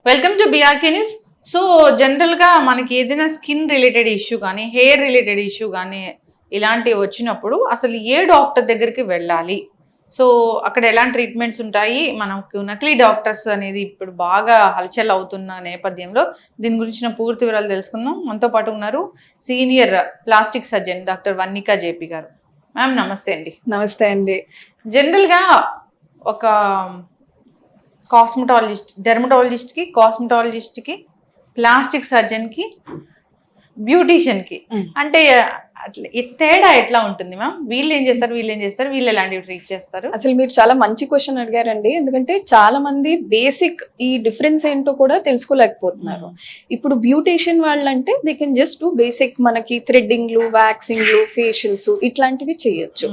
Welcome to BRK news. So జనరల్గా మనకి ఏదైనా స్కిన్ రిలేటెడ్ ఇష్యూ కానీ హెయిర్ రిలేటెడ్ ఇష్యూ కానీ ఇలాంటివి వచ్చినప్పుడు అసలు ఏ డాక్టర్ దగ్గరికి వెళ్ళాలి, సో అక్కడ ఎలాంటి ట్రీట్మెంట్స్ ఉంటాయి, మనకు నకిలీ డాక్టర్స్ అనేది ఇప్పుడు బాగా హల్చల్ అవుతున్న నేపథ్యంలో దీని గురించిన పూర్తి వివరాలు తెలుసుకుందాం. మనతో పాటు ఉన్నారు senior plastic surgeon doctor Vannika JP గారు. మ్యామ్ నమస్తే అండి. నమస్తే అండి. జనరల్గా ఒక కాస్మెటాలజిస్ట్, డెర్మటాలజిస్ట్కి, కాస్మెటాలజిస్ట్కి, ప్లాస్టిక్ సర్జన్కి, బ్యూటీషియన్కి అంటే అట్లా తేడా ఎట్లా ఉంటుంది మ్యామ్? వీళ్ళు ఏం చేస్తారు, వీళ్ళు ఎలాంటివి ట్రీట్ చేస్తారు? అసలు మీరు చాలా మంచి క్వశ్చన్ అడిగారండి. ఎందుకంటే చాలా మంది బేసిక్ ఈ డిఫరెన్స్ ఏంటో కూడా తెలుసుకోలేకపోతున్నారు. ఇప్పుడు బ్యూటీషియన్ వాళ్ళంటే they can just do basic, మనకి థ్రెడ్డింగ్లు, వ్యాక్సింగ్లు, ఫేషియల్స్ ఇట్లాంటివి చేయొచ్చు.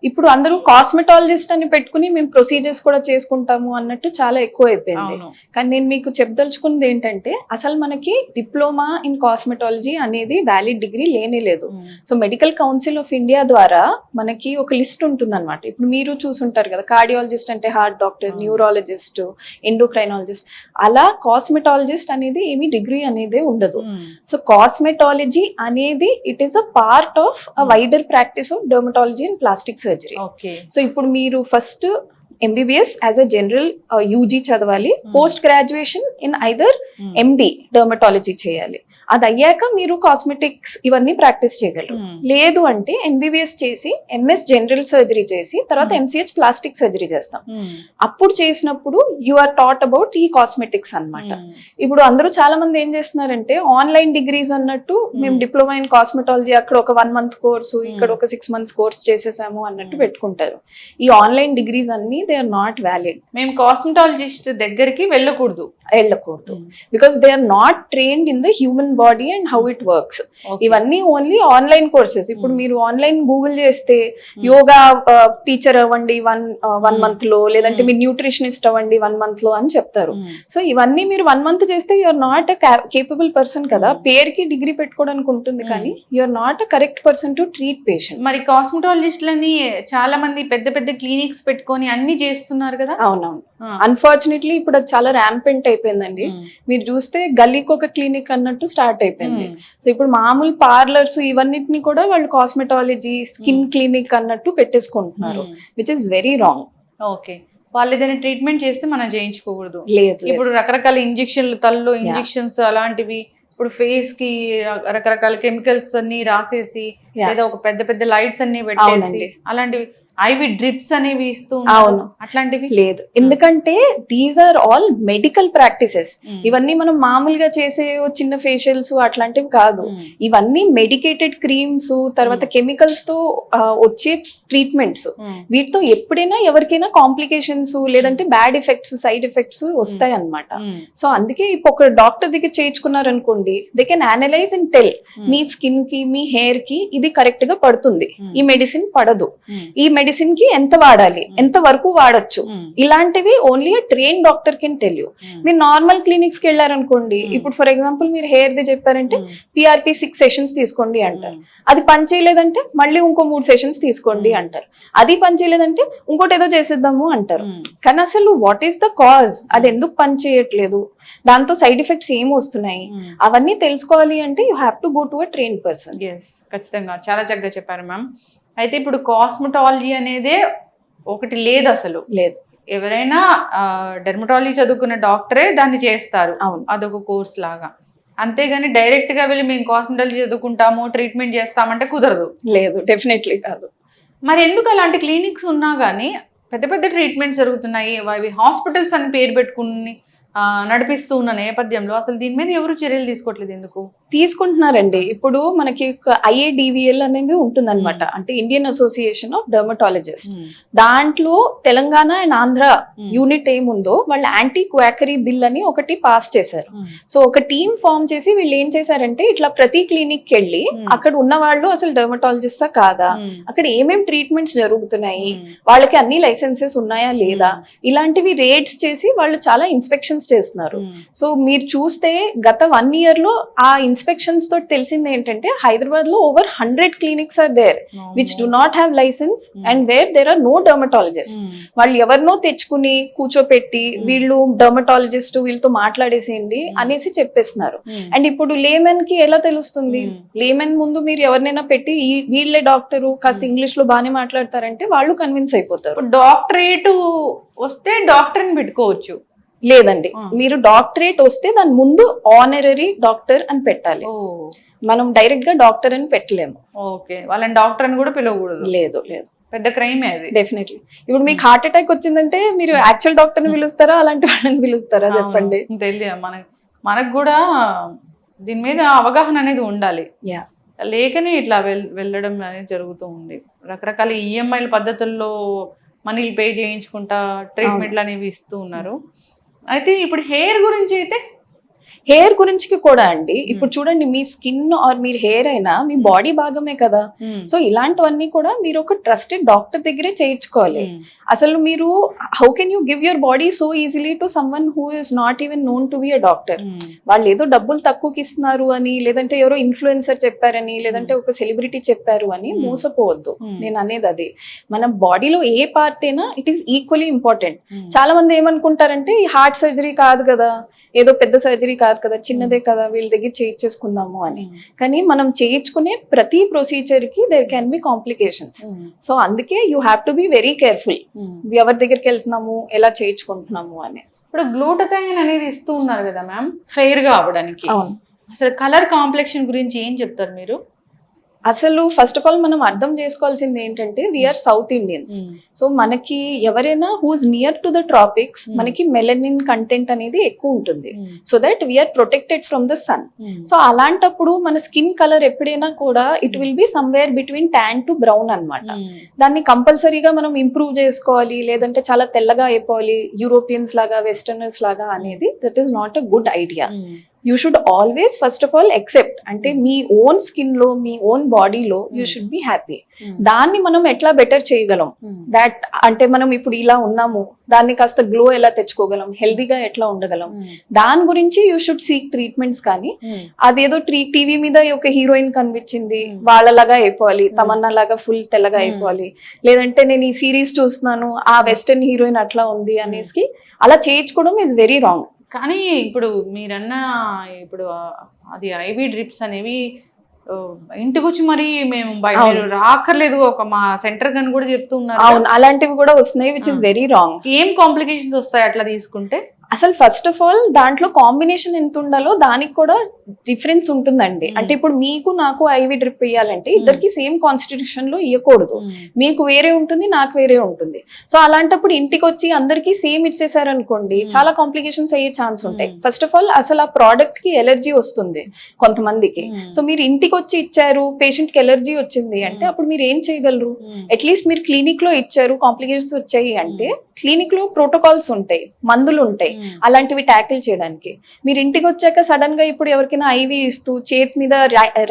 ఇప్పుడు అందరూ కాస్మెటాలజిస్ట్ అని పెట్టుకుని మేము ప్రొసీజర్స్ కూడా చేసుకుంటాము అన్నట్టు చాలా ఎక్కువ అయిపోయింది. కానీ నేను మీకు చెప్పదలుచుకున్నది ఏంటంటే అసలు మనకి డిప్లొమా ఇన్ కాస్మెటాలజీ అనేది వ్యాలిడ్ డిగ్రీ లేనే లేదు. So medical council of India ద్వారా మనకి ఒక లిస్ట్ ఉంటుంది అనమాట. ఇప్పుడు మీరు చూసుంటారు కదా, కార్డియాలజిస్ట్ అంటే హార్ట్ డాక్టర్, న్యూరాలజిస్ట్, ఎండోక్రైనాలజిస్ట్, అలా కాస్మెటాలజిస్ట్ అనేది ఏమి డిగ్రీ అనేది ఉండదు. సో కాస్మెటాలజీ అనేది it is a part of a wider practice of dermatology and plastic surgery. So ఇప్పుడు మీరు first MBBS as a general UG చదవాలి, post graduation in either MD dermatology చేయాలి. అది అయ్యాక మీరు కాస్మెటిక్స్ ఇవన్నీ ప్రాక్టీస్ చేయగలరు. లేదు అంటే MBBS చేసి MS జనరల్ సర్జరీ చేసి తర్వాత MCH ప్లాస్టిక్ సర్జరీ చేస్తాం. అప్పుడు చేసినప్పుడు యు ఆర్ టాట్ అబౌట్ ఈ కాస్మెటిక్స్ అన్నమాట. ఇప్పుడు అందరూ చాలా మంది ఏం చేస్తున్నారంటే ఆన్లైన్ డిగ్రీస్ అన్నట్టు మేము డిప్లొమా ఇన్ కాస్మెటాలజీ అక్కడ ఒక 1 month కోర్సు, ఇక్కడ ఒక 6 months కోర్స్ చేసేసాము అన్నట్టు పెట్టుకుంటారు. ఈ ఆన్లైన్ డిగ్రీస్ అన్ని దే ఆర్ నాట్ వ్యాలిడ్. మేము కాస్మెటాలజిస్ట్ దగ్గరికి వెళ్ళకూడదు because they are not trained in the human body and how it works. ఇవన్నీ ఓన్లీ ఆన్లైన్ కోర్సెస్. ఇప్పుడు మీరు ఆన్లైన్ గూగుల్ చేస్తే యోగా టీచర్ అవ్వండి 1 month లో, లేదంటే మీరు న్యూట్రిషనిస్ట్ అవ్వండి 1 month లో అని చెప్తారు. సో ఇవన్నీ మీరు 1 month చేస్తే you are not a capable person కదా. పేరుకి డిగ్రీ పెట్టుకోవడానికి ఉంటుంది కానీ you are not a correct person to treat patient. మరి కాస్మెటాలజిస్ట్లని చాలా మంది పెద్ద పెద్ద క్లినిక్స్ పెట్టుకొని అన్ని చేస్తున్నారు కదా. అవునవును, అన్ఫార్చునేట్లీ ఇప్పుడు అది చాలా ర్యాంపెంట్ అయిపోయిందండి. మీరు చూస్తే గల్లీకి ఒక క్లినిక్ అన్నట్టు స్టార్ట్ అయిపోయింది. సో ఇప్పుడు మామూలు పార్లర్స్ ఇవన్నిటిని కూడా వాళ్ళు కాస్మెటాలజీ, స్కిన్ క్లినిక్ అన్నట్టు పెట్టేసుకుంటున్నారు, which is very wrong. Okay, వాళ్ళు ఏదైనా ట్రీట్మెంట్ చేస్తే మనం చేయించుకోకూడదు. లేదు, ఇప్పుడు రకరకాల ఇంజక్షన్లు, తల్లో ఇంజక్షన్స్ అలాంటివి, ఇప్పుడు ఫేస్ కి రకరకాల కెమికల్స్ అన్ని రాసేసి లేదా ఒక పెద్ద పెద్ద లైట్స్ అన్ని పెట్టేసి అలాంటివి, ఐవి డ్రిప్స్ అనేవి ఇస్తూ అవును, అట్లాంటివి లేదు. ఎందుకంటే these are all medical practices. ఇవన్నీ మనం మామూలుగా చేసే చిన్న ఫేషియల్స్ అట్లాంటివి కాదు. ఇవన్నీ మెడికేటెడ్ క్రీమ్స్, తర్వాత కెమికల్స్ తో వచ్చే ట్రీట్మెంట్స్. వీటితో ఎప్పుడైనా ఎవరికైనా కాంప్లికేషన్స్ లేదంటే బ్యాడ్ ఎఫెక్ట్స్, సైడ్ ఎఫెక్ట్స్ వస్తాయి అన్నమాట. సో అందుకే ఇప్పుడు ఒక డాక్టర్ దగ్గర చేయించుకున్నారనుకోండి, they can analyse and tell మీ స్కిన్ కి, మీ హెయిర్ కి ఇది కరెక్ట్ గా పడుతుంది, ఈ మెడిసిన్ పడదు, ఈ మెడిసిన్ కి ఎంత వాడాలి, ఎంత వరకు వాడచ్చు, ఇలాంటివి only train doctor can tell you. మీరు నార్మల్ క్లినిక్స్ కి వెళ్ళారనుకోండి, ఇప్పుడు ఫర్ ఎగ్జాంపుల్ మీరు హెయిర్ ది చెప్పారంటే PRP 6 sessions తీసుకోండి అంటారు. అది పని చేయలేదంటే మళ్ళీ ఇంకో 3 sessions తీసుకోండి అంటారు. అది పని చేయలేదంటే ఇంకోటి ఏదో చేసేద్దాము అంటారు. కానీ అసలు వాట్ ఈస్ ద కాజ్, అది ఎందుకు పని చేయట్లేదు, దాంతో సైడ్ ఎఫెక్ట్స్ ఏమి వస్తున్నాయి, అవన్నీ తెలుసుకోవాలి అంటే you have to go to a train person. ఖచ్చితంగా, చాలా చక్కగా చెప్పారు మ్యామ్. అయితే ఇప్పుడు కాస్మెటాలజీ అనేదే ఒకటి లేదు, అసలు లేదు. ఎవరైనా డెర్మటాలజీ చదువుకున్న డాక్టరే దాన్ని చేస్తారు, అదొక కోర్స్ లాగా. అంతేగాని డైరెక్ట్ గా వెళ్ళి మేము కాస్మెటాలజీ చదువుకుంటాము, ట్రీట్మెంట్ చేస్తామంటే కుదరదు. లేదు, డెఫినెట్లీ కాదు. మరి ఎందుకు అలాంటి క్లినిక్స్ ఉన్నా కానీ పెద్ద పెద్ద ట్రీట్మెంట్స్ జరుగుతున్నాయి, అవి హాస్పిటల్స్ అని పేరు పెట్టుకుని నడిపిస్తూ ఉన్న నేపథ్యంలో అసలు దీని మీద ఎవరు చర్యలు తీసుకోవట్లేదు? ఎందుకు తీసుకుంటున్నారండి? ఇప్పుడు మనకి IADVL అనేది ఉంటుంది అనమాట, అంటే ఇండియన్ అసోసియేషన్ ఆఫ్ డెర్మటాలజిస్ట్. దాంట్లో తెలంగాణ అండ్ ఆంధ్ర యూనిట్ ఏముందో వాళ్ళు యాంటీ క్వాకరీ బిల్ అని ఒకటి పాస్ చేశారు. సో ఒక టీమ్ ఫామ్ చేసి వీళ్ళు ఏం చేశారంటే ఇట్లా ప్రతి క్లినిక్ కి వెళ్ళి అక్కడ ఉన్న వాళ్ళు అసలు డెర్మటాలజిస్టా కాదా, అక్కడ ఏమేమి ట్రీట్మెంట్స్ జరుగుతున్నాయి, వాళ్ళకి అన్ని లైసెన్సెస్ ఉన్నాయా లేదా, ఇలాంటివి రేట్స్ చేసి వాళ్ళు చాలా ఇన్స్పెక్షన్స్ ఇన్స్పెక్షన్స్ చేస్తున్నారు. సో మీరు చూస్తే గత 1 year లో ఆ ఇన్స్పెక్షన్స్ తోటి తెలిసింది ఏంటంటే హైదరాబాద్ లో over 100 clinics are there which do not have licence and where there are no dermatologist. వాళ్ళు ఎవరినో తెచ్చుకుని కూర్చోపెట్టి వీళ్ళు డర్మటాలజిస్ట్ వీళ్ళతో మాట్లాడేసేయండి అనేసి చెప్పేస్తున్నారు. అండ్ ఇప్పుడు లేమెన్ కి ఎలా తెలుస్తుంది? లేమెన్ ముందు మీరు ఎవరినైనా పెట్టి వీళ్ళే డాక్టరు కాస్త ఇంగ్లీష్ లో బాగానే మాట్లాడతారంటే వాళ్ళు కన్విన్స్ అయిపోతారు. డాక్టరేట్ వస్తే డాక్టర్ ని పెట్టుకోవచ్చు. లేదండి, మీరు డాక్టరేట్ వస్తే దాని ముందు ఆనరరీ డాక్టర్ అని పెట్టాలి. మనం డైరెక్ట్ గా డాక్టర్ అని పెట్టలేము. ఓకే, వాళ్ళని డాక్టర్ అని కూడా పిలవకూడదు. లేదు లేదు, పెద్ద క్రైమ్ అది. డెఫినెట్లీ. ఇప్పుడు మీకు హార్ట్ అటాక్ వచ్చిందంటే మీరు యాక్చువల్ డాక్టర్ ని పిలుస్తారా అలాంటి వాళ్ళని పిలుస్తారా చెప్పండి? తెలియదు, మనకు కూడా దీని మీద అవగాహన అనేది ఉండాలి. లేకనే ఇట్లా వెళ్ళడం అనేది జరుగుతూ ఉంది. రకరకాల ఈఎంఐల పద్ధతుల్లో మనీలు పే చేయించుకుంటా ట్రీట్మెంట్లు అనేవి ఇస్తూ ఉన్నారు. అయితే ఇప్పుడు హెయిర్ గురించి అయితే, హెయిర్ గురించి కూడా అండి, ఇప్పుడు చూడండి మీ స్కిన్ ఆర్ మీరు హెయిర్ అయినా మీ బాడీ భాగమే కదా. సో ఇలాంటివన్నీ కూడా మీరు ఒక ట్రస్టెడ్ డాక్టర్ దగ్గరే చేయించుకోవాలి. అసలు మీరు how can you give your body so easily to someone who is not even known to be a doctor? వాళ్ళు ఏదో డబ్బులు తక్కువకి ఇస్తున్నారు అని, లేదంటే ఎవరో ఇన్ఫ్లుయెన్సర్ చెప్పారని, లేదంటే ఒక సెలబ్రిటీ చెప్పారు అని మోసపోవద్దు. నేను అనేది అది, మన బాడీలో ఏ పార్ట్ అయినా ఇట్ ఈస్ ఈక్వలీ ఇంపార్టెంట్. చాలా మంది ఏమనుకుంటారంటే ఈ హార్ట్ సర్జరీ కాదు కదా, ఏదో పెద్ద సర్జరీ కాదు కదా, చిన్నదే కదా, వీళ్ళ దగ్గర చేయించేసుకుందాము అని. కానీ మనం చేయించుకునే ప్రతి ప్రొసీజర్ కి there can be complications. So అందుకే you have to be very careful ఎవరి దగ్గరికి వెళ్తున్నాము, ఎలా చేయించుకుంటున్నాము అని. ఇప్పుడు గ్లూటథైన్ అనేది ఇస్తూ ఉన్నారు కదా మ్యామ్, ఫెయిర్ గా అవ్వడానికి. అసలు కలర్ కాంప్లెక్షన్ గురించి ఏం చెప్తారు మీరు? అసలు ఫస్ట్ ఆఫ్ ఆల్ మనం అర్థం చేసుకోవాల్సింది ఏంటంటే వీఆర్ సౌత్ ఇండియన్స్. సో మనకి ఎవరైనా who's near to the tropics మనకి మెలనిన్ కంటెంట్ అనేది ఎక్కువ ఉంటుంది. So that we are protected from the sun. So అలాంటప్పుడు మన స్కిన్ కలర్ ఎప్పుడైనా కూడా it will be somewhere between tan to brown అన్నమాట. దాన్ని కంపల్సరీగా మనం ఇంప్రూవ్ చేసుకోవాలి, లేదంటే చాలా తెల్లగా అయిపోవాలి యూరోపియన్స్ లాగా వెస్టర్నర్స్ లాగా అనేది that is not a good idea. You should always first of all except, అంటే మీ ఓన్ స్కిన్ లో మీ ఓన్ బాడీలో యూ షుడ్ బి హ్యాపీ. దాన్ని మనం ఎట్లా బెటర్ చేయగలం, దాట్ అంటే మనం ఇప్పుడు ఇలా ఉన్నాము, దాన్ని కాస్త గ్లో ఎలా తెచ్చుకోగలం, హెల్దీగా ఎట్లా ఉండగలం, దాని గురించి యూ షుడ్ సీక్ ట్రీట్మెంట్స్. కానీ అదేదో టీవీ మీద ఒక హీరోయిన్ కనిపించింది వాళ్ళలాగా అయిపోవాలి, తమన్నా లాగా ఫుల్ తెల్లగా అయిపోవాలి, లేదంటే నేను ఈ సిరీస్ చూస్తున్నాను ఆ వెస్టర్న్ హీరోయిన్ అట్లా ఉంది అనేసి అలా చేయించుకోవడం ఈజ్ వెరీ రాంగ్. కానీ ఇప్పుడు మీరన్న ఇప్పుడు అది ఐవీ డ్రిప్స్ అనేవి ఇంటికి వచ్చి మరి మేము బయట రాకర్లేదు, ఒక మా సెంటర్ గని కూడా చెప్తూ ఉన్నారు. అవును, అలాంటివి కూడా వస్తున్నాయి విచ్ ఇస్ వెరీ రాంగ్. ఏం కాంప్లికేషన్స్ వస్తాయి అట్లా తీసుకుంటే? అసలు ఫస్ట్ ఆఫ్ ఆల్ దాంట్లో కాంబినేషన్ ఎంత ఉండాలో దానికి కూడా డిఫరెన్స్ ఉంటుందండి. అంటే ఇప్పుడు మీకు నాకు ఐవి డ్రిప్ వేయాలంటే ఇద్దరికి సేమ్ కాన్స్టిట్యూషన్ లో ఇవ్వకూడదు. మీకు వేరే ఉంటుంది, నాకు వేరే ఉంటుంది. సో అలాంటప్పుడు ఇంటికి వచ్చి అందరికి సేమ్ ఇచ్చేసారనుకోండి చాలా కాంప్లికేషన్స్ అయ్యే ఛాన్స్ ఉంటాయి. ఫస్ట్ ఆఫ్ ఆల్ అసలు ఆ ప్రోడక్ట్ కి ఎలర్జీ వస్తుంది కొంతమందికి. సో మీరు ఇంటికి వచ్చి ఇచ్చారు, పేషెంట్ కి ఎలర్జీ వచ్చింది అంటే అప్పుడు మీరు ఏం చేయగలరు? అట్లీస్ట్ మీరు క్లినిక్ లో ఇచ్చారు, కాంప్లికేషన్స్ వచ్చాయి అంటే క్లినిక్ లో ప్రోటోకాల్స్ ఉంటాయి, మందులు ఉంటాయి అలాంటివి ట్యాకిల్ చేయడానికి. మీరు ఇంటికి వచ్చాక సడన్ గా ఇప్పుడు ఎవరికైనా ఐవి ఇస్తూ చేతి మీద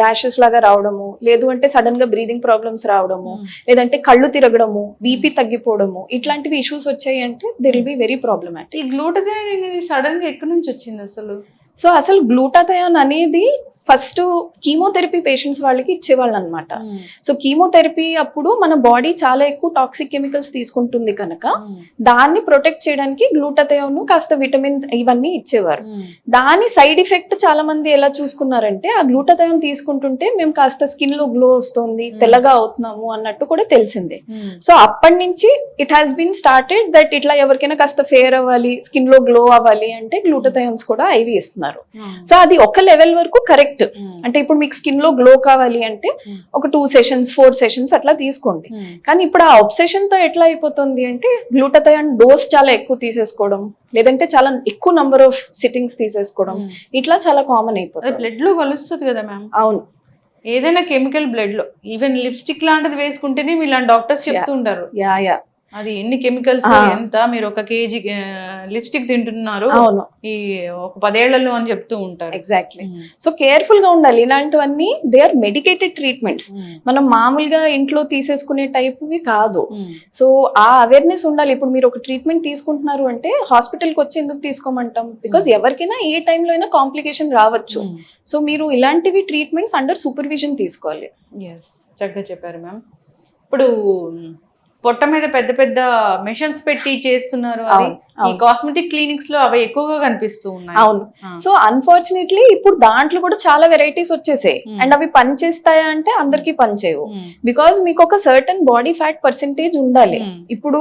ర్యాషెస్ లాగా రావడము, లేదు అంటే సడన్ గా బ్రీదింగ్ ప్రాబ్లమ్స్ రావడము, లేదంటే కళ్ళు తిరగడము, బీపీ తగ్గిపోవడము, ఇట్లాంటివి ఇష్యూస్ వచ్చాయి అంటే దిర్ విల్ బి వెరీ ప్రాబ్లమాటిక్. ఈ గ్లూటథైన్ అనేది సడన్ గా ఎక్కడి నుంచి వచ్చింది అసలు? సో అసలు గ్లూటాథయాన్ అనేది ఫస్ట్ కీమోథెరపీ పేషెంట్స్ వాళ్ళకి ఇచ్చేవాళ్ళు అనమాట. సో కీమోథెరపీ అప్పుడు మన బాడీ చాలా ఎక్కువ టాక్సిక్ కెమికల్స్ తీసుకుంటుంది కనుక దాన్ని ప్రొటెక్ట్ చేయడానికి గ్లూటాథయాన్ కాస్త విటమిన్స్ ఇవన్నీ ఇచ్చేవారు. దాని సైడ్ ఎఫెక్ట్ చాలా మంది ఎలా చూసుకున్నారంటే ఆ గ్లూటాథయాన్ తీసుకుంటుంటే మేము కాస్త స్కిన్ లో గ్లో వస్తుంది, తెల్లగా అవుతున్నాము అన్నట్టు కూడా తెలిసిందే. సో అప్పటి నుంచి it has been started that ఇట్లా ఎవరికైనా కాస్త ఫేర్ అవ్వాలి, స్కిన్ లో గ్లో అవ్వాలి అంటే గ్లూటాథయాన్స్ కూడా ఐవి ఇస్తున్నారు. సో అది ఒక లెవెల్ వరకు కరెక్ట్. అంటే ఇప్పుడు మీకు స్కిన్ లో గ్లో కావాలి అంటే ఒక 2 సెషన్స్ 4 సెషన్స్ అట్లా తీసుకోండి. కానీ ఇప్పుడు ఆ అబ్సెషన్ తో ఎట్లా అయిపోతుంది అంటే గ్లూటాథయాన్ డోస్ చాలా ఎక్కువ తీసేసుకోవడం, లేదంటే చాలా ఎక్కువ నంబర్ ఆఫ్ సిట్టింగ్స్ తీసేసుకోవడం, ఇట్లా చాలా కామన్ అయిపోతుంది. బ్లడ్ లో కలుస్తుంది కదా మ్యామ్? అవును, ఏదైనా కెమికల్ బ్లడ్ లో, ఈవెన్ లిప్స్టిక్ లాంటిది వేసుకుంటేనే ఇలాంటి డాక్టర్స్ చెప్తుంటారు. యా అది ఎన్ని కెమికల్స్ ఆ. ఎంత మీరు ఒక కేజీ లిప్స్టిక్ తింటున్నారు అవును, ఈ ఒక 10 ఏళ్లలో అని చెప్తూ ఉంటారు. ఎగ్జాక్ట్లీ. సో కేర్ఫుల్ గా ఉండాలి. ఇలాంటివన్నీ దే ఆర్ మెడికేటెడ్ ట్రీట్మెంట్స్, మనం మామూలుగా ఇంట్లో తీసేసుకునే టైప్వి కాదు. సో ఆ అవేర్నెస్ ఉండాలి. ఇప్పుడు మీరు ఒక ట్రీట్మెంట్ తీసుకుంటున్నారు అంటే హాస్పిటల్కి వచ్చి ఎందుకు తీసుకోమంటాం? బికాజ్ ఎవరికైనా ఏ టైంలో అయినా కాంప్లికేషన్ రావచ్చు. సో మీరు ఇలాంటివి ట్రీట్మెంట్స్ అండర్ సూపర్విజన్ తీసుకోవాలి. చక్కగా చెప్పారు మ్యామ్. ఇప్పుడు పొట్ట మీద పెద్ద పెద్ద మెషిన్స్ పెట్టి చేస్తున్నారు అది అవును, ఈ అవును. కాస్మెటిక్ క్లినిక్స్ లో అవి ఎక్కువగా కనిపిస్తూ ఉన్నాయి. అవును. ఆ. సో అన్ఫార్చునేట్లీ ఇప్పుడు దాంట్లో కూడా చాలా వెరైటీస్ వచ్చేసాయి. అండ్ అవి పని చేస్తాయా అంటే అందరికీ పని చేయవు. బికాజ్ మీకు ఒక సర్టన్ బాడీ ఫ్యాట్ పర్సెంటేజ్ ఉండాలి. ఇప్పుడు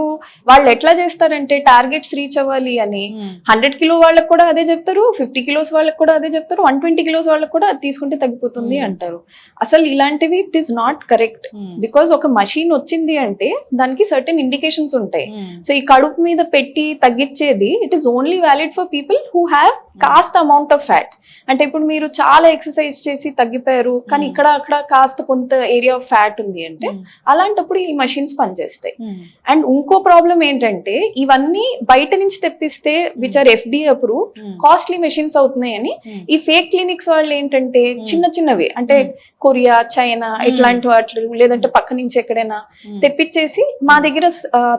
వాళ్ళు ఎట్లా చేస్తారంటే టార్గెట్స్ రీచ్ అవ్వాలి అని 100 కిలో వాళ్ళకి కూడా అదే చెప్తారు, 50 కిలోస్ వాళ్ళకి కూడా అదే చెప్తారు, 120 కిలోస్ వాళ్ళకి కూడా అది తీసుకుంటే తగ్గిపోతుంది అంటారు. అసలు ఇలాంటివి it is not correct. Because ఒక మషీన్ వచ్చింది అంటే దానికి సర్టెన్ ఇండికేషన్స్ ఉంటాయి. సో ఈ కడుపు మీద పెట్టి తగ్గించేది it is only valid for people who have కాస్త అమౌంట్ ఆఫ్ ఫ్యాట్. అంటే ఇప్పుడు మీరు చాలా ఎక్సర్సైజ్ చేసి తగ్గిపోయారు కానీ ఇక్కడ అక్కడ కాస్త కొంత ఏరియా ఆఫ్ ఫ్యాట్ ఉంది అంటే అలాంటప్పుడు ఈ మషిన్స్ పనిచేస్తాయి. అండ్ ఇంకో ప్రాబ్లం ఏంటంటే ఇవన్నీ బయట నుంచి తెప్పిస్తే which are FDA approve costly machines అవుతున్నాయి అని ఈ ఫేక్ క్లినిక్స్ వాళ్ళు ఏంటంటే చిన్న చిన్నవి అంటే కొరియా, చైనా ఇట్లాంటి వాటి లేదంటే పక్క నుంచి ఎక్కడైనా తెప్పించేసి మా దగ్గర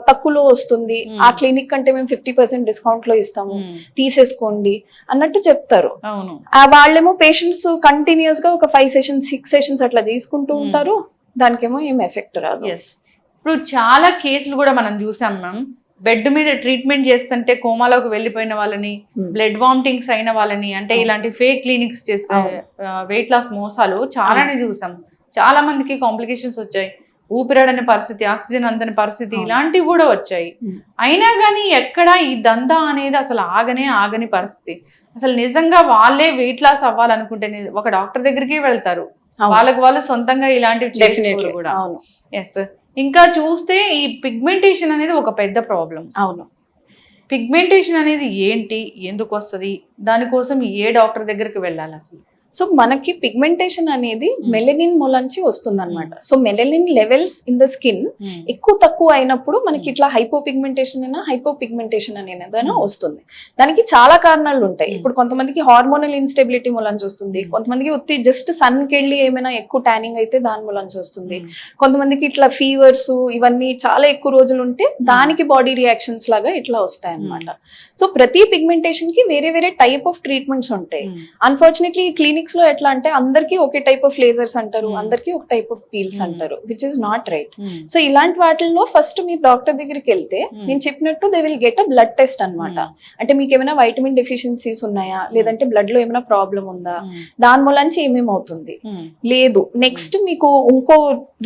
తక్కువలో వస్తుంది, ఆ క్లినిక్ కంటే మేము 50% డిస్కౌంట్ లో ఇస్తాము తీసేసుకోండి అన్నట్టు చెప్తారు. అవును. వాళ్ళేమో పేషెంట్స్ కంటిన్యూస్ గా ఒక 5 సెషన్స్ 6 సెషన్స్ అట్లా తీసుకుంటూ ఉంటారు, దానికేమో ఏం ఎఫెక్ట్ రాదు. ఇప్పుడు చాలా కేసులు కూడా మనం చూసాం మ్యామ్, బెడ్ మీద ట్రీట్మెంట్ చేస్తుంటే కోమాలోకి వెళ్ళిపోయిన వాళ్ళని, బ్లడ్ వామిటింగ్స్ అయిన వాళ్ళని, అంటే ఇలాంటి ఫేక్ క్లినిక్స్ చేసే వెయిట్ లాస్ మోసాలు చాలానే చూసాం. చాలా మందికి కాంప్లికేషన్స్ వచ్చాయి, ఊపిరాడని పరిస్థితి, ఆక్సిజన్ అందని పరిస్థితి, ఇలాంటివి కూడా వచ్చాయి. అయినా కానీ ఎక్కడ ఈ దందా అనేది అసలు ఆగని పరిస్థితి. అసలు నిజంగా వాళ్ళే వెయిట్ లాస్ అవ్వాలనుకుంటే ఒక డాక్టర్ దగ్గరికి వెళ్తారు, వాళ్ళకి వాళ్ళు సొంతంగా ఇలాంటివి చేసుకోరు కూడా. ఎస్. ఇంకా చూస్తే ఈ పిగ్మెంటేషన్ అనేది ఒక పెద్ద ప్రాబ్లం. అవును. పిగ్మెంటేషన్ అనేది ఏంటి, ఎందుకు వస్తుంది, దానికోసం ఏ డాక్టర్ దగ్గరికి వెళ్ళాలి అసలు? సో మనకి పిగ్మెంటేషన్ అనేది మెలనిన్ మూలంచి వస్తుంది అనమాట. So melanin levels in the skin ఎక్కువ తక్కువ అయినప్పుడు మనకి ఇట్లా హైపోపిగ్మెంటేషన్ అనేది వస్తుంది. దానికి చాలా కారణాలు ఉంటాయి. ఇప్పుడు కొంతమందికి హార్మోనల్ ఇన్స్టెబిలిటీ మూలంచి వస్తుంది, కొంతమందికి జస్ట్ సన్ కి వెళ్ళి ఏమైనా ఎక్కువ ట్యానింగ్ అయితే దాని మూలంచి వస్తుంది, కొంతమందికి ఇట్లా ఫీవర్స్ ఇవన్నీ చాలా ఎక్కువ రోజులు ఉంటే దానికి బాడీ రియాక్షన్స్ లాగా ఇట్లా వస్తాయి అనమాట. సో ప్రతి పిగ్మెంటేషన్ కి వేరే వేరే టైప్ ఆఫ్ ట్రీట్మెంట్స్ ఉంటాయి. అన్ఫార్చునేట్లీ ఈ క్లినిక్స్ లో ఎట్లా అంటే అందరికి ఒకే టైప్ ఆఫ్ లేజర్స్ అంటారు, అందరికి ఒక టైప్ ఆఫ్ పీల్స్ అంటారు, which is not right. So ఇలాంటి వాటిల్లో ఫస్ట్ మీరు డాక్టర్ దగ్గరికి వెళ్తే నేను చెప్పినట్టు they will get a blood test అనమాట. అంటే మీకు ఏమైనా వైటమిన్ డెఫిషియన్సీస్ ఉన్నాయా, లేదంటే బ్లడ్ లో ఏమైనా ప్రాబ్లం ఉందా, దాని మూలంచి ఏమేమి అవుతుంది, లేదు నెక్స్ట్ మీకు ఇంకో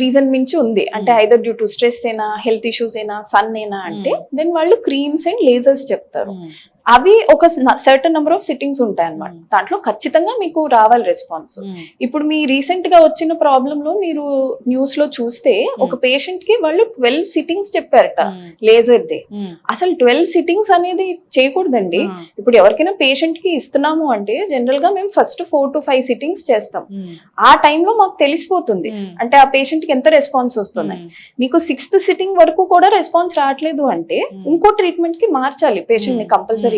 రీజన్ మించి ఉంది అంటే ఐదర్ డ్యూ టు స్ట్రెస్ అయినా, హెల్త్ ఇష్యూస్ అయినా, సన్ అయినా అంటే దెన్ వాళ్ళు క్రీమ్స్ అండ్ లేజర్స్ చెప్తారు. అవి ఒక సర్టన్ నెంబర్ ఆఫ్ సిట్టింగ్స్ ఉంటాయి అన్నమాట. దాంట్లో ఖచ్చితంగా మీకు రావాలి రెస్పాన్స్. ఇప్పుడు మీ రీసెంట్ గా వచ్చిన ప్రాబ్లమ్ లో మీరు న్యూస్ లో చూస్తే ఒక పేషెంట్ కి వాళ్ళు 12 సిట్టింగ్స్ చెప్పారట లేజర్ ది. అసలు 12 సిట్టింగ్స్ అనేది చేయకూడదండి. ఇప్పుడు ఎవరికైనా పేషెంట్ కి ఇస్తున్నాము అంటే జనరల్ గా మేము ఫస్ట్ 4 to 5 సిట్టింగ్స్ చేస్తాం. ఆ టైంలో మాకు తెలిసిపోతుంది అంటే ఆ పేషెంట్ కి ఎంత రెస్పాన్స్ వస్తుంది. మీకు 6th సిట్టింగ్ వరకు కూడా రెస్పాన్స్ రావట్లేదు అంటే ఇంకో ట్రీట్మెంట్ కి మార్చాలి పేషెంట్ ని కంపల్సరీ.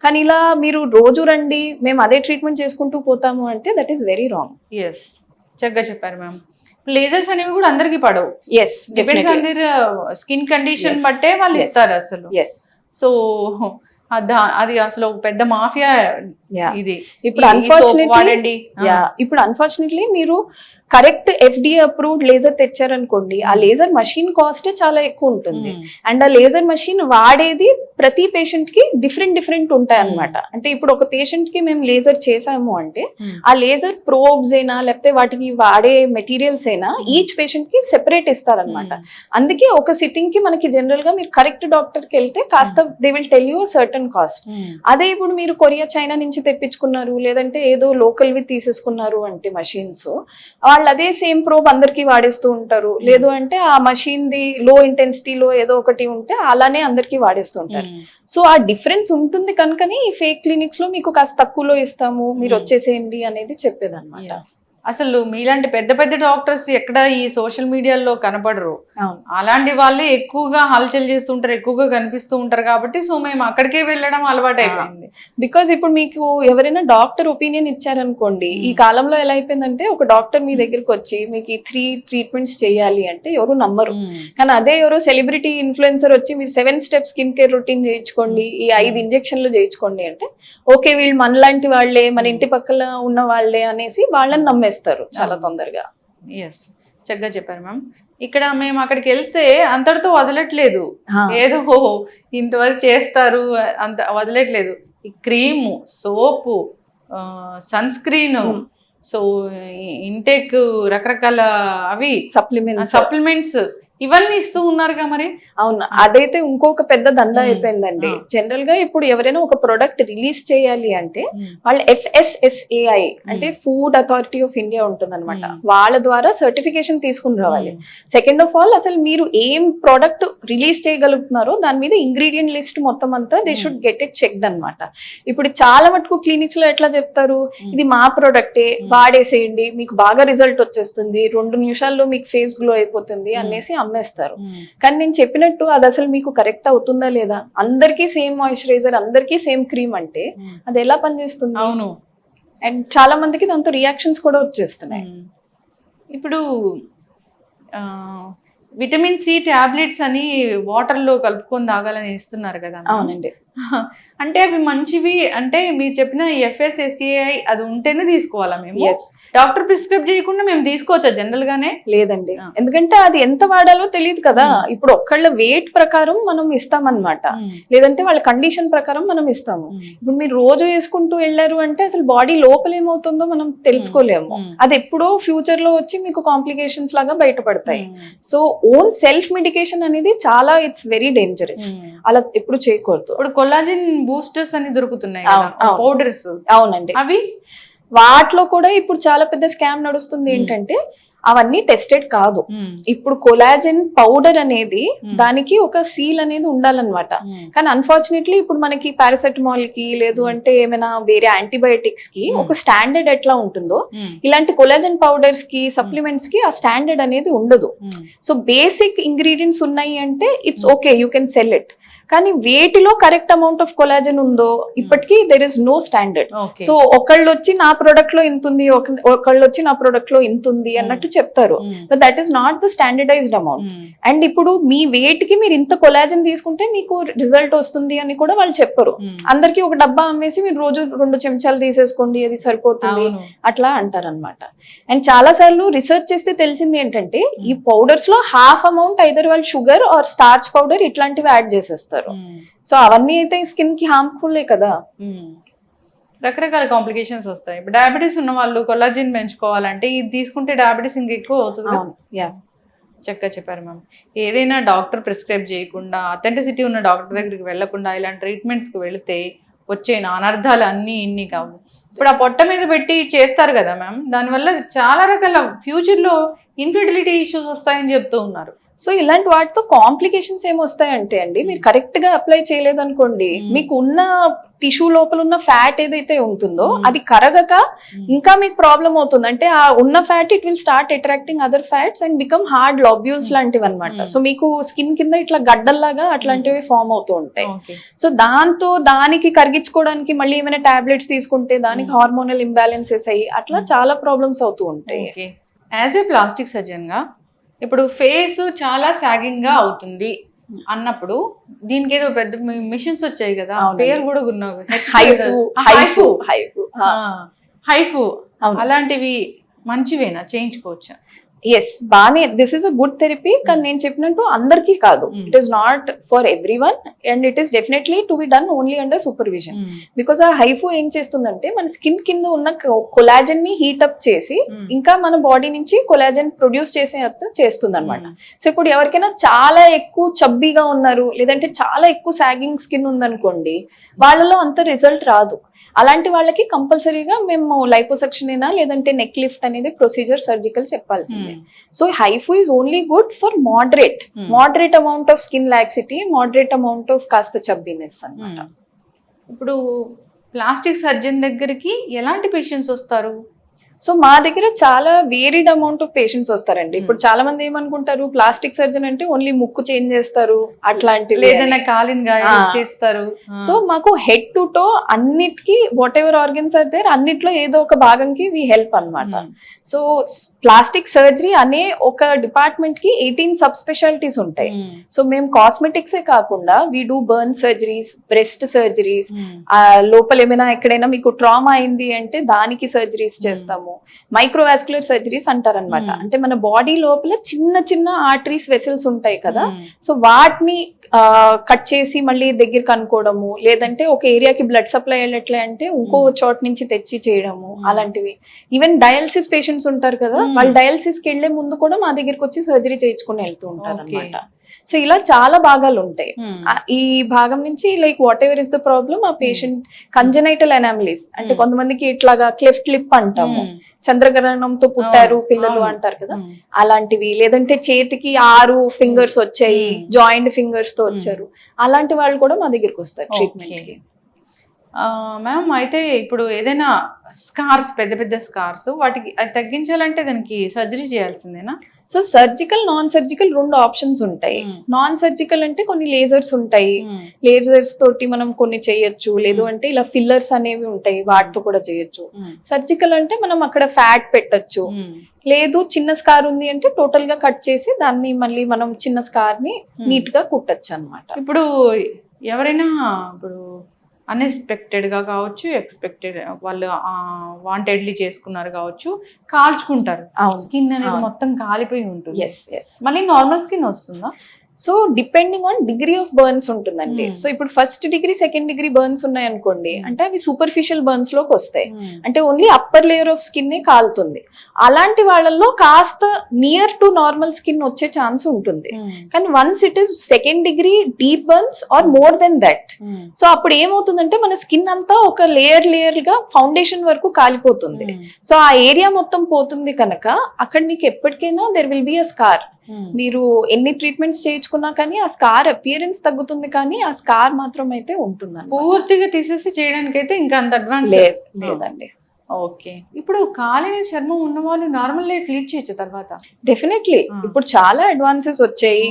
కానీ ఇలా మీరు రోజు రండి మేము అదే ట్రీట్మెంట్ చేసుకుంటూ పోతాము అంటే that is very wrong. Yes, చక్కగా చెప్పారు మ్యామ్. లేజర్స్ అనేవి కూడా అందరికి పడవు. Yes, depends on their skin condition బట్టే వాళ్ళు ఇస్తారు అసలు. సో అది అసలు పెద్ద మాఫియా ఇది. ఇప్పుడు అన్ఫార్చునేట్లీ మీరు కరెక్ట్ FDA అప్రూవ్డ్ లేజర్ తెచ్చారనుకోండి, ఆ లేజర్ మషిన్ కాస్ట్ చాలా ఎక్కువ ఉంటుంది. అండ్ ఆ లేజర్ మషిన్ వాడేది ప్రతి పేషెంట్ కి డిఫరెంట్ ఉంటాయి అనమాట. అంటే ఇప్పుడు ఒక పేషెంట్ కి మేము లేజర్ చేసాము అంటే ఆ లేజర్ ప్రోబ్స్ అయినా లేకపోతే వాటికి వాడే మెటీరియల్స్ అయినా ఈచ్ పేషెంట్ కి సెపరేట్ ఇస్తారనమాట. అందుకే ఒక సిట్టింగ్ కి మనకి జనరల్ గా మీరు కరెక్ట్ డాక్టర్ కి వెళ్తే కాస్త they will tell you certain cost. అదే ఇప్పుడు మీరు కొరియా, చైనా నుంచి తెప్పించుకున్నారు లేదంటే ఏదో లోకల్ వి తీసేసుకున్నారు అంటే మషిన్స్, వాళ్ళు అదే సేమ్ ప్రోబ్ అందరికి వాడేస్తూ ఉంటారు. లేదు అంటే ఆ మషిన్ ది లో ఇంటెన్సిటీలో ఏదో ఒకటి ఉంటే అలానే అందరికి వాడేస్తూ ఉంటారు. సో ఆ డిఫరెన్స్ ఉంటుంది కనుకనే ఈ ఫేక్ క్లినిక్స్ లో మీకు కాస్త తక్కువలో ఇస్తాము మీరు వచ్చేసేయండి అనేది చెప్పేదన్నమాట. అసలు మీలాంటి పెద్ద పెద్ద డాక్టర్స్ ఎక్కడ ఈ సోషల్ మీడియాలో కనపడరు. అవును. అలాంటి వాళ్ళే ఎక్కువగా హల్చల్ చేస్తుంటారు, ఎక్కువగా కనిపిస్తూ ఉంటారు కాబట్టి సో మేము అక్కడికే వెళ్ళడం అలవాటు అయిపోయింది. బికాజ్ ఇప్పుడు మీకు ఎవరైనా డాక్టర్ ఒపీనియన్ ఇచ్చారనుకోండి, ఈ కాలంలో ఎలా అయిపోయిందంటే ఒక డాక్టర్ మీ దగ్గరికి వచ్చి మీకు ఈ 3 ట్రీట్మెంట్స్ చేయాలి అంటే ఎవరు నమ్మరు. కానీ అదే ఎవరో సెలబ్రిటీ ఇన్ఫ్లుయెన్సర్ వచ్చి మీరు 7 స్టెప్ స్కిన్ కేర్ రొటీన్ చేయించుకోండి, ఈ 5 ఇంజెక్షన్లు చేయించుకోండి అంటే ఓకే వీళ్ళు మనలాంటి వాళ్ళే, మన ఇంటి పక్కల ఉన్న వాళ్ళే అనేసి వాళ్ళని నమ్మేస్తారు చాలా తొందరగా. ఎస్, చక్కగా చెప్పారు మ్యామ్. ఇక్కడ మేము అక్కడికి వెళ్తే అంతటితో వదలట్లేదు, ఏదో ఇంతవరకు చేస్తారు అంత వదలట్లేదు. ఈ క్రీము, సోపు, సన్ స్క్రీన్, సో ఇంటేక్ రకరకాల అవి సప్లిమెంట్స్ ఇవన్నీ ఇస్తూ ఉన్నారుగా మరి. అవును, అదైతే ఇంకొక పెద్ద దందా అయిపోయిందండి. జనరల్ గా ఇప్పుడు ఎవరైనా ఒక ప్రొడక్ట్ రిలీజ్ చేయాలి అంటే వాళ్ళు FSSAI అంటే ఫుడ్ అథారిటీ ఆఫ్ ఇండియా ఉంటుంది అనమాట, వాళ్ళ ద్వారా సర్టిఫికేషన్ తీసుకుని రావాలి. సెకండ్ ఆఫ్ ఆల్ అసలు మీరు ఏం ప్రోడక్ట్ రిలీజ్ చేయగలుగుతున్నారో దాని మీద ఇంగ్రీడియంట్ లిస్ట్ మొత్తం అంతా they should get it checked అనమాట. ఇప్పుడు చాలా మటుకు క్లినిక్స్ లో ఎట్లా చెప్తారు, ఇది మా ప్రోడక్టే వాడేసేయండి మీకు బాగా రిజల్ట్ వచ్చేస్తుంది, 2 నిమిషాల్లో మీకు ఫేస్ గ్లో అయిపోతుంది అనేసి అమ్మేస్తారు. కానీ నేను చెప్పినట్టు అది అసలు మీకు కరెక్ట్ అవుతుందా లేదా, అందరికీ సేమ్ మాయిశ్చరైజర్ అందరికీ సేమ్ క్రీమ్ అంటే అది ఎలా పనిచేస్తుంది. అవును, అండ్ చాలా మందికి దాంతో రియాక్షన్స్ కూడా వచ్చేస్తున్నాయి. ఇప్పుడు విటమిన్ సి టాబ్లెట్స్ అని వాటర్ లో కలుపుకొని తాగాలని ఇస్తున్నారు కదా. అవునండి, అంటే అవి మంచివి అంటే మీరు చెప్పిన FSSAI అది ఉంటేనే తీసుకోవాలా మేము? డాక్టర్ ప్రిస్క్రైబ్ చేయకుండా మేము తీసుకోవచ్చా జనరల్ గానే? లేదండి, ఎందుకంటే అది ఎంత వాడాలో తెలియదు కదా. ఇప్పుడు ఒక్కళ్ళ వెయిట్ ప్రకారం మనం ఇస్తామన్నమాట, లేదంటే వాళ్ళ కండిషన్ ప్రకారం మనం ఇస్తాము. ఇప్పుడు మీరు రోజు వేసుకుంటూ వెళ్ళారు అంటే అసలు బాడీ లోపల ఏమవుతుందో మనం తెలుసుకోలేము. అది ఎప్పుడో ఫ్యూచర్ లో వచ్చి మీకు కాంప్లికేషన్స్ లాగా బయటపడతాయి. సో ఓన్ సెల్ఫ్ మెడికేషన్ అనేది చాలా ఇట్స్ వెరీ డేంజరస్, అలా ఎప్పుడు చేయకూడదు. ఇప్పుడు కొల్లాజెన్ బూస్టర్స్ అని దొరుకుతున్నాయి పౌడర్స్. అవునండి, అవి వాటిలో కూడా ఇప్పుడు చాలా పెద్ద స్కామ్ నడుస్తుంది. ఏంటంటే అవన్నీ టెస్టెడ్ కాదు. ఇప్పుడు కొలాజెన్ పౌడర్ అనేది దానికి ఒక సీల్ అనేది ఉండాలన్నమాట. కానీ అన్ఫార్చునేట్లీ ఇప్పుడు మనకి పారాసెటమాల్ కి లేదు అంటే ఏమైనా వేరే యాంటీబయాటిక్స్ కి ఒక స్టాండర్డ్ ఎట్లా ఉంటుందో ఇలాంటి కొలాజెన్ పౌడర్స్ కి సప్లిమెంట్స్ కి ఆ స్టాండర్డ్ అనేది ఉండదు. సో బేసిక్ ఇంగ్రీడియంట్స్ ఉన్నాయి అంటే it's okay, you can sell it. కానీ వేటిలో కరెక్ట్ అమౌంట్ ఆఫ్ కొలాజెన్ ఉందో ఇప్పటికీ there is no standard. So ఒకళ్ళు వచ్చి నా ప్రొడక్ట్ లో ఇంత ఉంది, ఒకళ్ళు వచ్చి నా ప్రొడక్ట్ లో ఇంత ఉంది అన్నట్టు చెప్తారు, but that is not the standardized amount. And ఇప్పుడు మీ వెయిట్ కి మీరు ఇంత కొలాజెన్ తీసుకుంటే మీకు రిజల్ట్ వస్తుంది అని కూడా వాళ్ళు చెప్పరు. అందరికి ఒక డబ్బా అమ్మేసి మీరు రోజు 2 చెంచాలు తీసేసుకోండి అది సరిపోతుంది అట్లా అంటారనమాట. అండ్ చాలా సార్లు రీసెర్చ్ చేస్తే తెలిసింది ఏంటంటే ఈ పౌడర్స్ లో హాఫ్ అమౌంట్ ఐదర్ వాళ్ళు షుగర్ ఆర్ స్టార్చ్ పౌడర్ ఇట్లాంటివి యాడ్ చేసేస్తారు. సో అవన్నీ అయితే స్కిన్ కి హార్మ్ఫుల్ కదా. రకరకాల కాంప్లికేషన్స్ వస్తాయి. ఇప్పుడు డయాబెటీస్ ఉన్న వాళ్ళు కొల్లాజెన్ పెంచుకోవాలంటే ఇది తీసుకుంటే డయాబెటీస్ ఇంకెక్కువ అవుతుంది. చక్కగా చెప్పారు మ్యామ్. ఏదైనా డాక్టర్ ప్రిస్క్రైబ్ చేయకుండా అథెంటిసిటీ ఉన్న డాక్టర్ దగ్గరికి వెళ్లకుండా ఇలాంటి ట్రీట్మెంట్స్కి వెళితే వచ్చే అనర్థాలు అన్నీ ఇన్ని కావు. ఇప్పుడు ఆ పొట్ట మీద పెట్టి చేస్తారు కదా మ్యామ్, దానివల్ల చాలా రకాల ఫ్యూచర్లో ఇన్ఫెర్టిలిటీ ఇష్యూస్ వస్తాయని చెప్తూ ఉన్నారు. సో ఇలాంటి వాటితో కాంప్లికేషన్స్ ఏమొస్తాయంటే అండి, మీరు కరెక్ట్ గా అప్లై చేయలేదనుకోండి మీకు ఉన్న టిష్యూ లోపల ఉన్న ఫ్యాట్ ఏదైతే ఉంటుందో అది కరగక ఇంకా మీకు ప్రాబ్లం అవుతుంది. అంటే ఆ ఉన్న fat it will start attracting other fats and become hard lobules లాంటివి అనమాట. సో మీకు స్కిన్ కింద ఇట్లా గడ్డల్లాగా అట్లాంటివి ఫామ్ అవుతూ ఉంటాయి. సో దానికి కరిగించుకోవడానికి మళ్ళీ ఏమైనా టాబ్లెట్స్ తీసుకుంటే దానికి హార్మోనల్ ఇంబ్యాలెన్సెస్ అయ్యి అట్లా చాలా ప్రాబ్లమ్స్ అవుతూ ఉంటాయి. యాజ్ ఏ ప్లాస్టిక్ సర్జన్ గా ఇప్పుడు ఫేస్ చాలా సాగింగ్ గా అవుతుంది అన్నప్పుడు దీనికి ఏదో పెద్ద మిషన్స్ వచ్చాయి కదా, పేరు కూడా హైఫు అలాంటివి మంచివేనా, చేయించుకోవచ్చా? ఎస్, బానే, this is a good therapy. కానీ నేను చెప్పినట్టు అందరికీ కాదు, it is not for every one and it is definitely to be done only under supervision. Because ఆ హైఫు ఏం చేస్తుందంటే మన స్కిన్ కింద ఉన్న కొలాజన్ ని హీటప్ చేసి ఇంకా మన బాడీ నుంచి కొలాజన్ ప్రొడ్యూస్ చేస్తుంది అనమాట. సో ఇప్పుడు ఎవరికైనా చాలా ఎక్కువ చబ్బీగా ఉన్నారు లేదంటే చాలా ఎక్కువ సాగింగ్ స్కిన్ ఉందనుకోండి, వాళ్ళలో అంత రిజల్ట్ రాదు. అలాంటి వాళ్ళకి కంపల్సరీగా మేము లైపోసక్షన్ అయినా లేదంటే నెక్ లిఫ్ట్ అనేది ప్రొసీజర్ సర్జికల్ చెప్పాల్సిందే. So HIFU is only good for moderate amount of skin laxity, moderate amount of కాస్త చబ్బీనెస్ అన్నమాట. ఇప్పుడు ప్లాస్టిక్ సర్జన్ దగ్గరికి ఎలాంటి పేషెంట్స్ వస్తారు? సో మా దగ్గర చాలా వేరీడ్ అమౌంట్ ఆఫ్ పేషెంట్స్ వస్తారండి. ఇప్పుడు చాలా మంది ఏమనుకుంటారు ప్లాస్టిక్ సర్జన్ అంటే ఓన్లీ ముక్కు చేంజ్ చేస్తారు అట్లాంటివి, లేదన్నా కాలిన చేస్తారు. సో మాకు హెడ్ టు టో అన్నిటికీ whatever organs are there అన్నిట్లో ఏదో ఒక భాగంకి వి హెల్ప్ అన్నమాట. సో ప్లాస్టిక్ సర్జరీ అనే ఒక డిపార్ట్మెంట్ కి 18 సబ్ స్పెషాలిటీస్ ఉంటాయి. సో మేము కాస్మెటిక్సే కాకుండా we do burn surgeries, breast surgeries, లోపల ఏమైనా ఎక్కడైనా మీకు ట్రామా అయింది అంటే దానికి సర్జరీస్ చేస్తాము. మైక్రోవాస్కులర్ సర్జరీస్ అంటారనమాట. అంటే మన బాడీ లోపల చిన్న చిన్న ఆర్టరీస్ వెసల్స్ ఉంటాయి కదా, సో వాటిని కట్ చేసి మళ్ళీ దగ్గరికి అనుకోవడము, లేదంటే ఒక ఏరియాకి బ్లడ్ సప్లై వెళ్ళట్లే అంటే ఇంకో చోట నుంచి తెచ్చి చేయడము, అలాంటివి. ఈవెన్ డయాలసిస్ పేషెంట్స్ ఉంటారు కదా, వాళ్ళు డయాలసిస్ కి వెళ్లే ముందు కూడా మా దగ్గరికి వచ్చి సర్జరీ చేయించుకుని వెళ్తూ ఉంటారు అనమాట. సో ఇలా చాలా భాగాలు ఉంటాయి. ఈ భాగం నుంచి like what ever is the problem, ఆ పేషెంట్ కంజనైటల్ అనామలీస్ అంటే కొంతమందికి ఇట్లాగా క్లెఫ్ట్ లిప్ అంటాము, చంద్రగ్రహణంతో పుట్టారు పిల్లలు అంటారు కదా, అలాంటివి. లేదంటే చేతికి 6 ఫింగర్స్ వచ్చాయి, జాయింట్ ఫింగర్స్ తో వచ్చారు, అలాంటి వాళ్ళు కూడా మా దగ్గరికి వస్తారు ట్రీట్మెంట్ కి. మ్యామ్ అయితే ఇప్పుడు ఏదైనా స్కార్స్, పెద్ద పెద్ద స్కార్స్, వాటికి అది తగ్గించాలంటే దానికి సర్జరీ చేయాల్సిందేనా? So surgical, non surgical 2 options ఉంటాయి. నాన్ సర్జికల్ అంటే కొన్ని లేజర్స్ ఉంటాయి, లేజర్స్ తోటి మనం కొన్ని చేయొచ్చు. లేదు అంటే ఇలా ఫిల్లర్స్ అనేవి ఉంటాయి, వాటితో కూడా చేయొచ్చు. సర్జికల్ అంటే మనం అక్కడ ఫ్యాట్ పెట్టొచ్చు. లేదు చిన్న స్కార్ ఉంది అంటే టోటల్ గా కట్ చేసి దాన్ని మళ్ళీ మనం చిన్న స్కార్ ని నీట్ గా కుట్టచ్చు అన్నమాట. ఇప్పుడు ఎవరైనా ఇప్పుడు అన్ఎక్స్పెక్టెడ్ గా కావచ్చు, ఎక్స్పెక్టెడ్ వాళ్ళు వాంటెడ్లీ చేసుకున్నారు కావచ్చు, కాల్చుకుంటారు, స్కిన్ అనేది మొత్తం కాలిపోయి ఉంటుంది. మళ్ళీ నార్మల్ స్కిన్ వస్తుందా? So depending on degree of burns ఉంటుందండి. సో ఇప్పుడు first degree, second degree burns ఉన్నాయి అనుకోండి, అంటే అవి సూపర్ఫిషియల్ బర్న్స్ లోకి వస్తాయి, అంటే only upper layer of skin నే కాలుతుంది. అలాంటి వాళ్ళల్లో కాస్త నియర్ టు నార్మల్ స్కిన్ వచ్చే ఛాన్స్ ఉంటుంది. కానీ once it is second degree deep burns are more than that, so అప్పుడు ఏమవుతుందంటే మన స్కిన్ అంతా ఒక లేయర్ గా ఫౌండేషన్ వరకు కాలిపోతుంది. సో ఆ ఏరియా మొత్తం పోతుంది కనుక అక్కడ మీకు ఎప్పటికైనా there will be a scar. మీరు ఎన్ని ట్రీట్మెంట్స్ చేయించుకున్నా కానీ ఆ స్కార్ అపియరెన్స్ తగ్గుతుంది, కానీ ఆ స్కార్ మాత్రం అయితే ఉంటుంది. పూర్తిగా తీసేసి చేయడానికి అయితే ఇంకా అంత అడ్వాన్స్ లేదండి. ఓకే. ఇప్పుడు కాలిన చర్మం ఉన్న వాళ్ళు నార్మల్ లైఫ్ లీడ్ చేయొచ్చు తర్వాత? డెఫినెట్లీ. ఇప్పుడు చాలా అడ్వాన్సెస్ వచ్చాయి.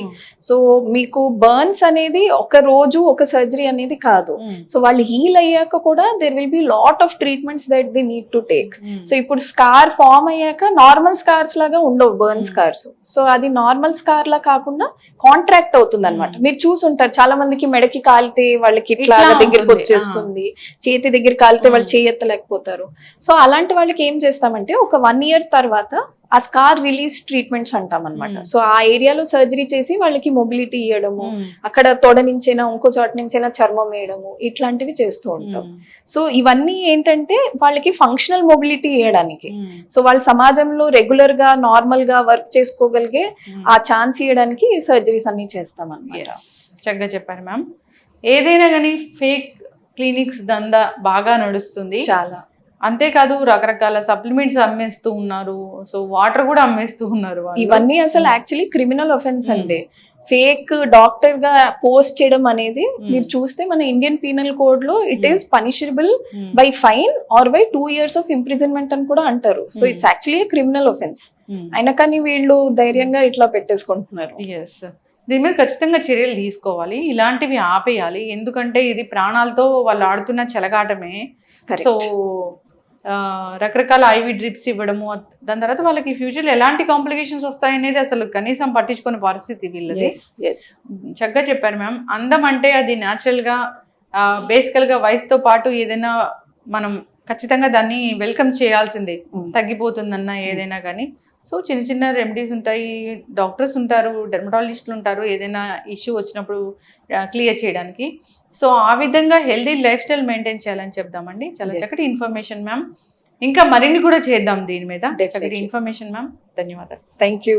సో మీకు బర్న్స్ అనేది ఒక రోజు ఒక సర్జరీ అనేది కాదు. సో వాళ్ళు హీల్ అయ్యాక కూడా there will be lot of treatments that they need to take. So ఇప్పుడు స్కార్ ఫామ్ అయ్యాక నార్మల్ స్కార్స్ లాగా ఉండవు బర్న్ స్కార్స్. సో అది నార్మల్ స్కార్ లా కాకుండా కాంట్రాక్ట్ అవుతుంది అనమాట. మీరు చూసుంటారు చాలా మందికి మెడకి కాలితే వాళ్ళకి ఇట్లా దగ్గరికి వచ్చేస్తుంది, చేతి దగ్గర కాలితే వాళ్ళు చేయెత్తలేకపోతారు. సో అలాంటి వాళ్ళకి ఏం చేస్తామంటే ఒక 1 year తర్వాత ఆ స్కార్ రిలీజ్ ట్రీట్మెంట్స్ అంటాం అనమాట. సో ఆ ఏరియాలో సర్జరీ చేసి వాళ్ళకి మొబిలిటీ ఇవ్వడము, అక్కడ తొడ నుంచైనా ఇంకో చోట నుంచైనా చర్మం వేయడము, ఇట్లాంటివి చేస్తూ ఉంటాం. సో ఇవన్నీ ఏంటంటే వాళ్ళకి ఫంక్షనల్ మొబిలిటీ ఇవ్వడానికి, సో వాళ్ళ సమాజంలో రెగ్యులర్ గా నార్మల్ గా వర్క్ చేసుకోగలిగే ఆ ఛాన్స్ ఇవ్వడానికి సర్జరీస్ అన్ని చేస్తాం అన్నమాట. చక్కగా చెప్పారు మ్యామ్. ఏదైనా కానీ ఫేక్ క్లినిక్స్ దందా బాగా నడుస్తుంది చాలా. అంతేకాదు రకరకాల సప్లిమెంట్స్ అమ్మేస్తూ ఉన్నారు, సో వాటర్ కూడా అమ్మేస్తూ ఉన్నారు. ఇవన్నీ అసలు యాక్చువల్లీ క్రిమినల్ అఫెన్స్ అండి. ఫేక్ డాక్టర్ గా పోస్ట్ చేయడం అనేది మీరు చూస్తే మన ఇండియన్ పీనల్ కోడ్ లో it is punishable by fine or by 2 years of imprisonment అని కూడా అంటారు. So it's actually criminal offence. అయినా కానీ వీళ్ళు ధైర్యంగా ఇట్లా పెట్టేసుకుంటున్నారు. దీని మీద ఖచ్చితంగా చర్యలు తీసుకోవాలి, ఇలాంటివి ఆపేయాలి. ఎందుకంటే ఇది ప్రాణాలతో వాళ్ళు ఆడుతున్న చెలగాటమే. సో రకరకాల ఐవి డ్రిప్స్ ఇవ్వడము, దాని తర్వాత వాళ్ళకి ఫ్యూచర్లో ఎలాంటి కాంప్లికేషన్స్ వస్తాయనేది అసలు కనీసం పట్టించుకునే పరిస్థితి వీళ్ళది. చక్కగా చెప్పారు మ్యామ్. అందం అంటే అది న్యాచురల్గా బేసికల్గా వయసుతో పాటు ఏదైనా మనం ఖచ్చితంగా దాన్ని వెల్కమ్ చేయాల్సిందే, తగ్గిపోతుందన్న ఏదైనా కానీ. సో చిన్న చిన్న రెమెడీస్ ఉంటాయి, డాక్టర్స్ ఉంటారు, డెర్మటాలజిస్టులు ఉంటారు, ఏదైనా ఇష్యూ వచ్చినప్పుడు క్లియర్ చేయడానికి. సో ఆ విధంగా హెల్దీ లైఫ్ స్టైల్ మెయింటైన్ చేయాలని చెప్దామండి. చాలా చక్కటి ఇన్ఫర్మేషన్ మ్యామ్. ఇంకా మరిన్ని కూడా చేద్దాం దీని మీద. చక్కటి ఇన్ఫర్మేషన్ మ్యామ్. ధన్యవాదాలు. Thank you.